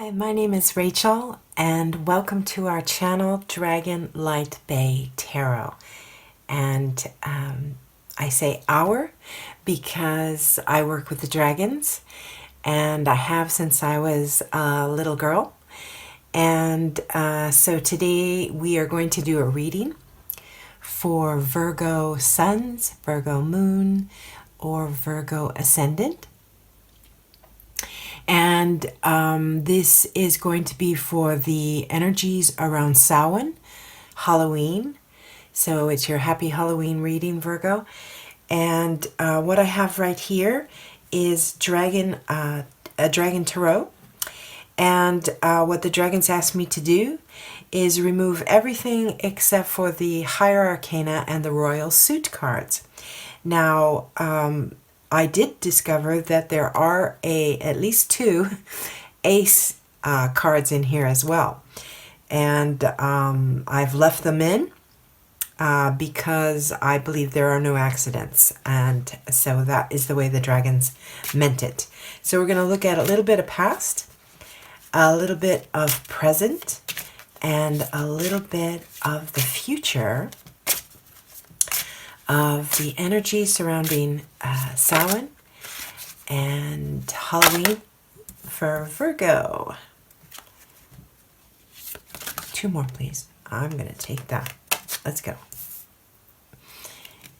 Hi, my name is Rachel, and welcome to our channel, Dragon Light Bay Tarot. And I say our because I work with the dragons, and I have since I was a little girl. And so today we are going to do a reading for Virgo Suns, Virgo Moon, or Virgo Ascendant. And this is going to be for the energies around Samhain, Halloween. So it's your happy Halloween reading, Virgo. And what I have right here is a dragon tarot. And what the dragons asked me to do is remove everything except for the higher arcana and the royal suit cards. Now, I did discover that there are at least two ace cards in here as well. And I've left them in because I believe there are no accidents. And so that is the way the dragons meant it. So we're going to look at a little bit of past, a little bit of present, and a little bit of the future of the energy surrounding Samhain and Halloween for Virgo. Two more, please. I'm going to take that. Let's go.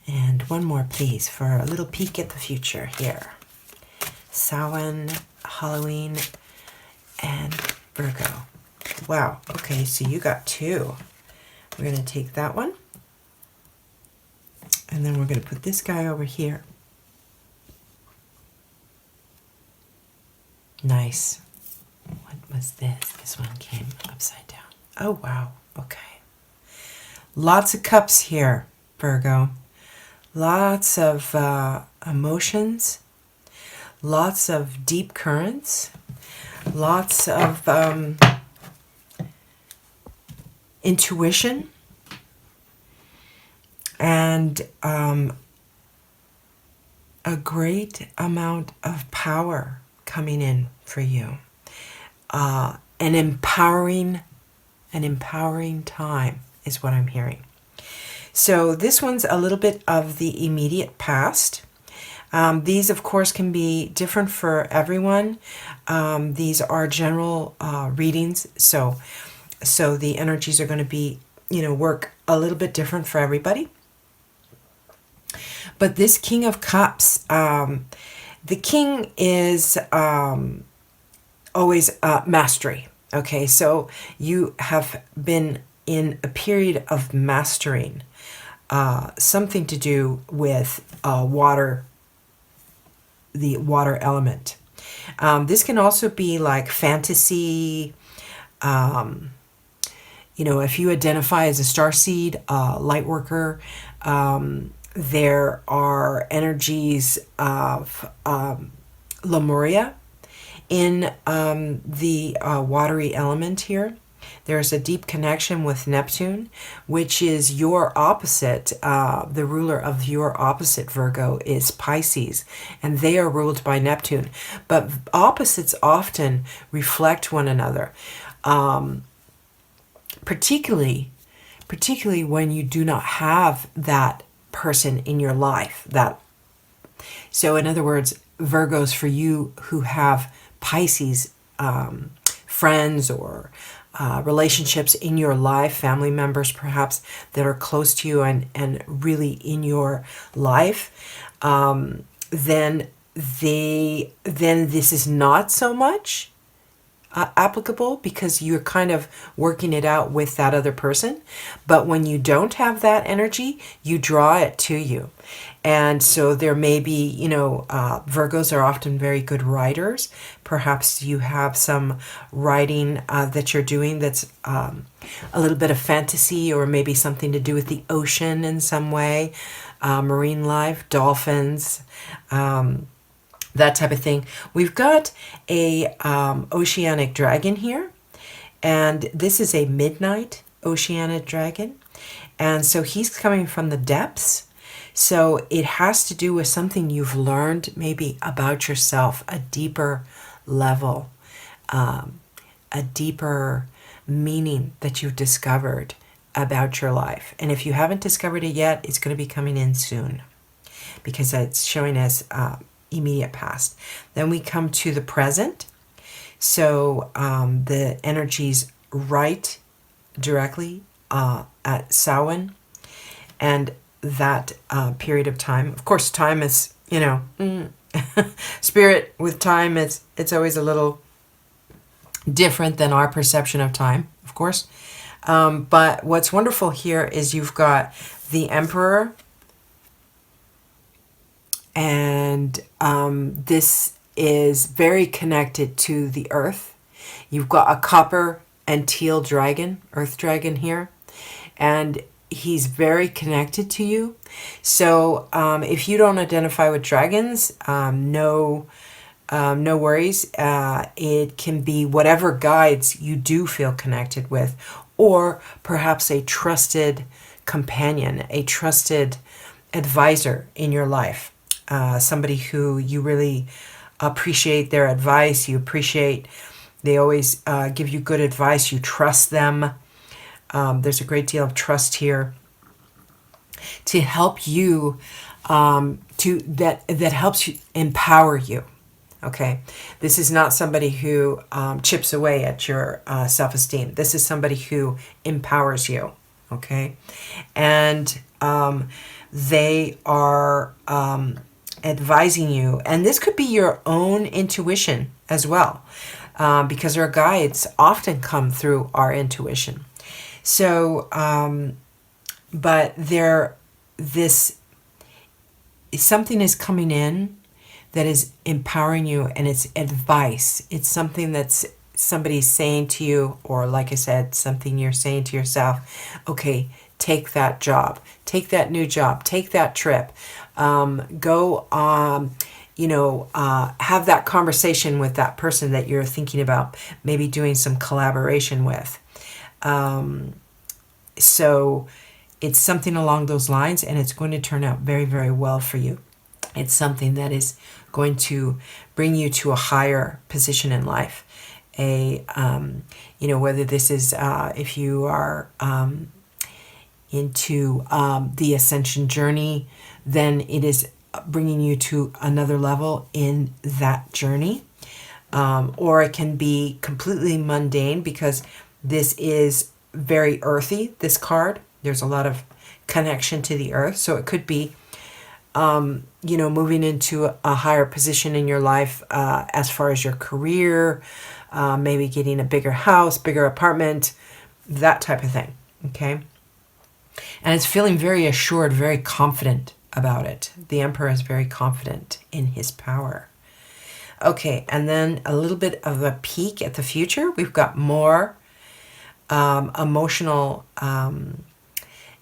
And one more, please, for a little peek at the future here. Samhain, Halloween, and Virgo. Wow. Okay, so you got two. We're going to take that one. And then we're going to put this guy over here. Nice. What was this? This one came upside down. Oh, wow. Okay. Lots of cups here, Virgo. Lots of emotions. Lots of deep currents. Lots of intuition. And a great amount of power coming in for you. An empowering time is what I'm hearing. So this one's a little bit of the immediate past. These, of course, can be different for everyone. These are general readings, so the energies are going to be, work a little bit different for everybody. But this King of Cups, the King is always mastery. Okay, so you have been in a period of mastering something to do with water, the water element. This can also be like fantasy. If you identify as a starseed, light worker, there are energies of Lemuria in the watery element here. There's a deep connection with Neptune, which is your opposite. The ruler of your opposite, Virgo, is Pisces, and they are ruled by Neptune. But opposites often reflect one another, particularly when you do not have that person in your life. So in other words, Virgos, for you who have Pisces friends or relationships in your life, family members perhaps that are close to you and really in your life, then this is not so much applicable because you're kind of working it out with that other person. But when you don't have that energy, you draw it to you. And so there may be, Virgos are often very good writers. Perhaps you have some writing that you're doing that's a little bit of fantasy, or maybe something to do with the ocean in some way, marine life, dolphins, that type of thing. We've got a Oceanic Dragon here, and this is a midnight Oceanic Dragon, and so he's coming from the depths. So it has to do with something you've learned maybe about yourself, a deeper level. a deeper meaning that you've discovered about your life. And if you haven't discovered it yet, it's going to be coming in soon because it's showing as immediate past. Then we come to the present. So the energy's right directly at Samhain and that period of time. Of course, time is, spirit with time, it's always a little different than our perception of time, of course. But what's wonderful here is you've got the Emperor, and this is very connected to the earth. You've got a copper and teal dragon, earth dragon here, and he's very connected to you. So if you don't identify with dragons, no worries. It can be whatever guides you do feel connected with, or perhaps a trusted companion, a trusted advisor in your life, somebody who you really appreciate their advice. You appreciate, they always give you good advice. You trust them. There's a great deal of trust here to help you, that helps you empower you. Okay, this is not somebody who chips away at your self-esteem. This is somebody who empowers you. Okay, and they are advising you, and this could be your own intuition as well, because our guides often come through our intuition. So, but something is coming in that is empowering you, and it's advice. It's something that's somebody's saying to you, or like I said, something you're saying to yourself. Okay, take that job, take that new job, take that trip, go have that conversation with that person that you're thinking about, maybe doing some collaboration with. So it's something along those lines, and it's going to turn out very, very well for you. It's something that is going to bring you to a higher position in life. Whether this is if you are into the ascension journey, then it is bringing you to another level in that journey. Or it can be completely mundane, because this is very earthy, this card. There's a lot of connection to the earth. So it could be moving into a higher position in your life as far as your career, maybe getting a bigger house, bigger apartment, that type of thing. Okay. And it's feeling very assured, very confident about it. The Emperor is very confident in his power. Okay, and then a little bit of a peek at the future. We've got more emotional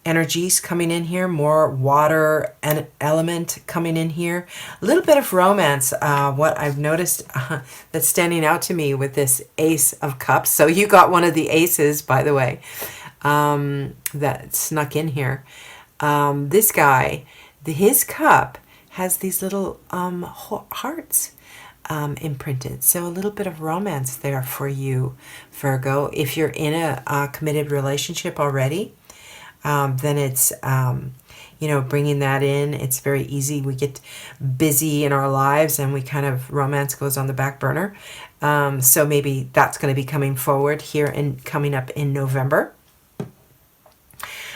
energies coming in here, more water and element coming in here, a little bit of romance. What I've noticed that's standing out to me with this Ace of Cups. So you got one of the aces, by the way, that snuck in here. This guy, his cup has these little hearts imprinted. So a little bit of romance there for you, Virgo. If you're in a committed relationship already, then it's, bringing that in. It's very easy. We get busy in our lives and romance goes on the back burner. So maybe that's going to be coming forward here and coming up in November.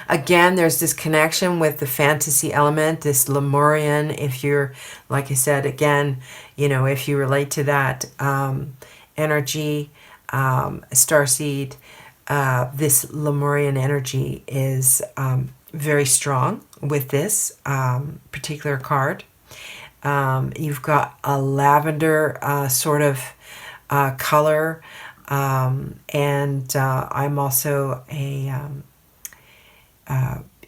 Again, there's this connection with the fantasy element, this Lemurian. If you're, like I said, again, if you relate to that energy, starseed, this Lemurian energy is very strong with this particular card. You've got a lavender sort of color, and I'm also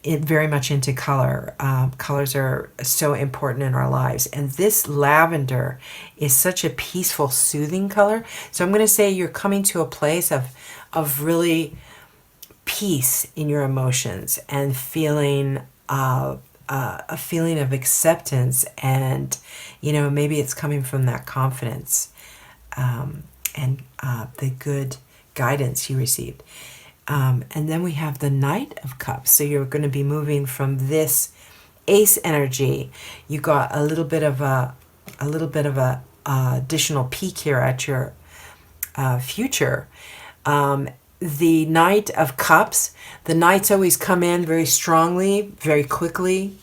very much into color. Colors are so important in our lives, and this lavender is such a peaceful, soothing color. So I'm going to say you're coming to a place of really peace in your emotions and feeling a feeling of acceptance, and maybe it's coming from that confidence and the good guidance you received. And then we have the Knight of Cups. So you're going to be moving from this Ace energy. You got a little bit of a additional peek here at your future. The Knight of Cups. The Knights always come in very strongly, very quickly.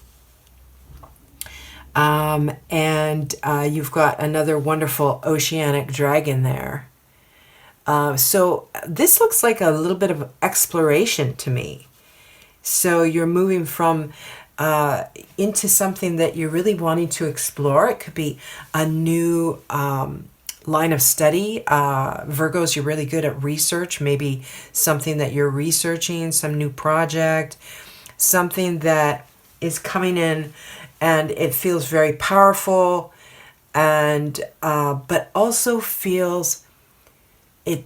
And you've got another wonderful Oceanic Dragon there. So this looks like a little bit of exploration to me. So you're moving from into something that you're really wanting to explore. It could be a new line of study. Virgos, you're really good at research. Maybe something that you're researching, some new project, something that is coming in and it feels very powerful, and but also feels it.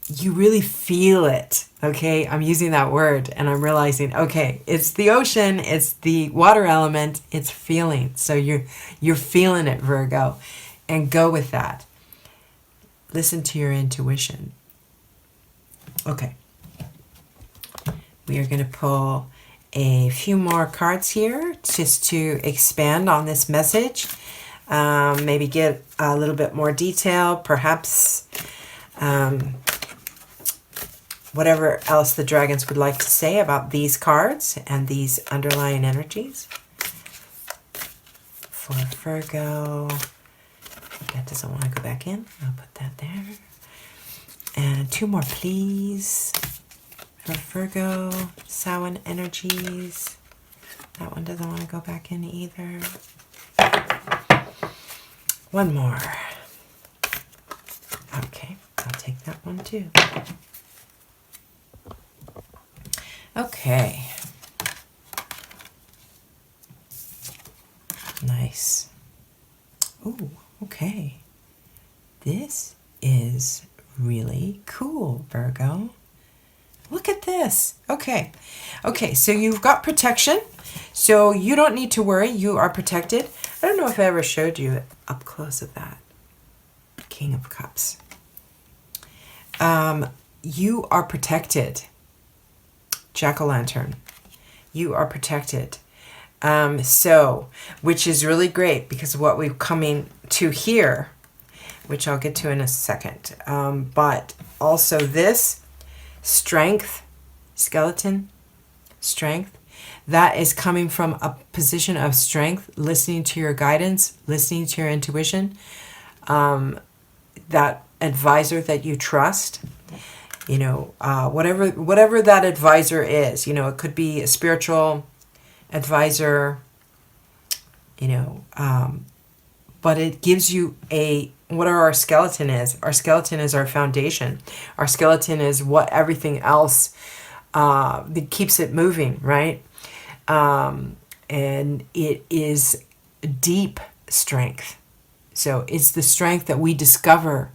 You really feel it. Okay, I'm using that word and I'm realizing, okay, it's the ocean, it's the water element, it's feeling. So you're feeling it, Virgo, and go with that. Listen to your intuition. Okay. We are going to pull a few more cards here just to expand on this message. Maybe get a little bit more detail, perhaps whatever else the dragons would like to say about these cards and these underlying energies. For Virgo, that doesn't want to go back in. I'll put that there. And two more, please. For Virgo, Samhain energies. That one doesn't want to go back in either. One more. Okay, I'll take that one too. Okay. Nice. Ooh, okay. This is really cool, Virgo. Look at this. Okay. Okay, so you've got protection. So you don't need to worry. You are protected. I don't know if I ever showed you up close of that. King of Cups. You are protected. Jack-o'-lantern. You are protected. So, which is really great because of what we're coming to here, which I'll get to in a second. But also this strength, skeleton, strength, that is coming from a position of strength, listening to your guidance, listening to your intuition, that advisor that you trust, you know, whatever that advisor is, you know, it could be a spiritual advisor, you know, but it gives you what our skeleton is. Our skeleton is our foundation. Our skeleton is what everything else that keeps it moving, right? And it is deep strength. So it's the strength that we discover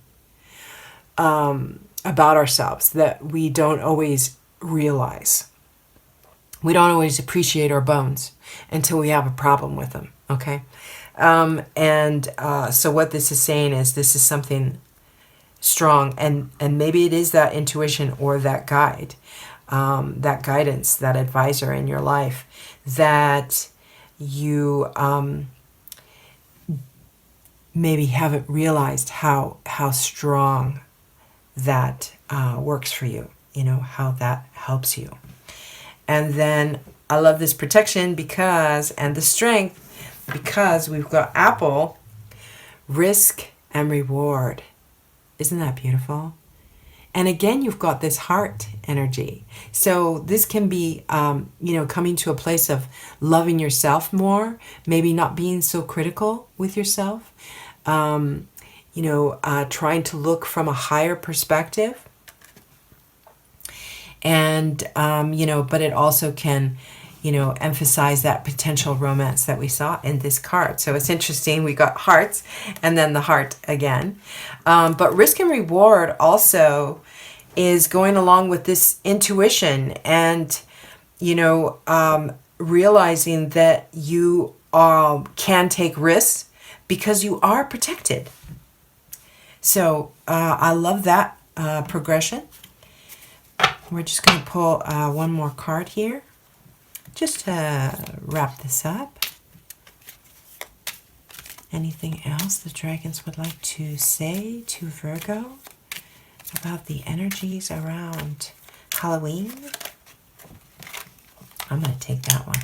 about ourselves that we don't always realize. We don't always appreciate our bones until we have a problem with them, okay? So what this is saying is this is something strong, and maybe it is that intuition or that guide, that guidance, that advisor in your life that you maybe haven't realized how strong that works for you, you know, how that helps you. And then I love this protection and the strength, because we've got Apple, risk and reward. Isn't that beautiful? And again, you've got this heart energy. So this can be, you know, coming to a place of loving yourself more, maybe not being so critical with yourself, you know, trying to look from a higher perspective. And, you know, but it also can, you know, emphasize that potential romance that we saw in this card. So it's interesting. We got hearts and then the heart again. But risk and reward also is going along with this intuition and, you know, realizing that you can take risks because you are protected. So I love that progression. We're just going to pull one more card here, just to wrap this up. Anything else the dragons would like to say to Virgo about the energies around Halloween? I'm going to take that one.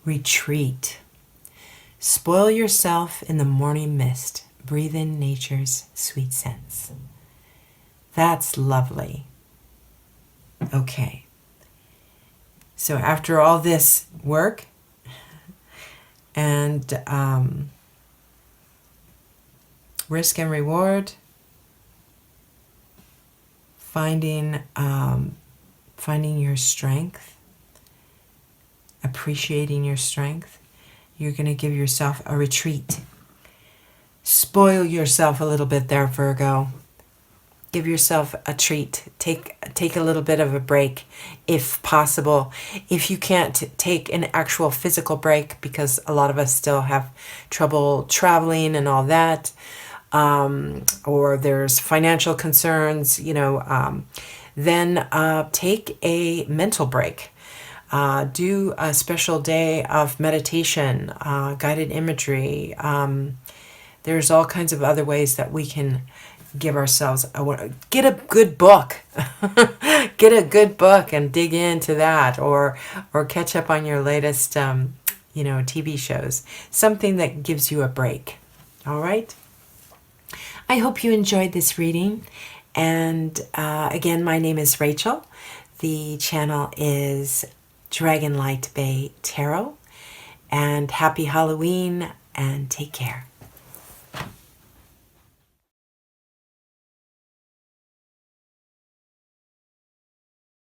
Retreat. Spoil yourself in the morning mist. Breathe in nature's sweet scents. That's lovely. Okay. So after all this work and risk and reward, finding your strength, appreciating your strength, you're going to give yourself a retreat. Spoil yourself a little bit there, Virgo. Give yourself a treat. Take a little bit of a break if possible. If you can't take an actual physical break, because a lot of us still have trouble traveling and all that, or there's financial concerns, then take a mental break. Do a special day of meditation, guided imagery. There's all kinds of other ways that we can give ourselves get a good book. Get a good book and dig into that, or catch up on your latest TV shows. Something that gives you a break. All right? I hope you enjoyed this reading. And again, my name is Rachel. The channel is Dragonlight Bay Tarot. And happy Halloween, and take care.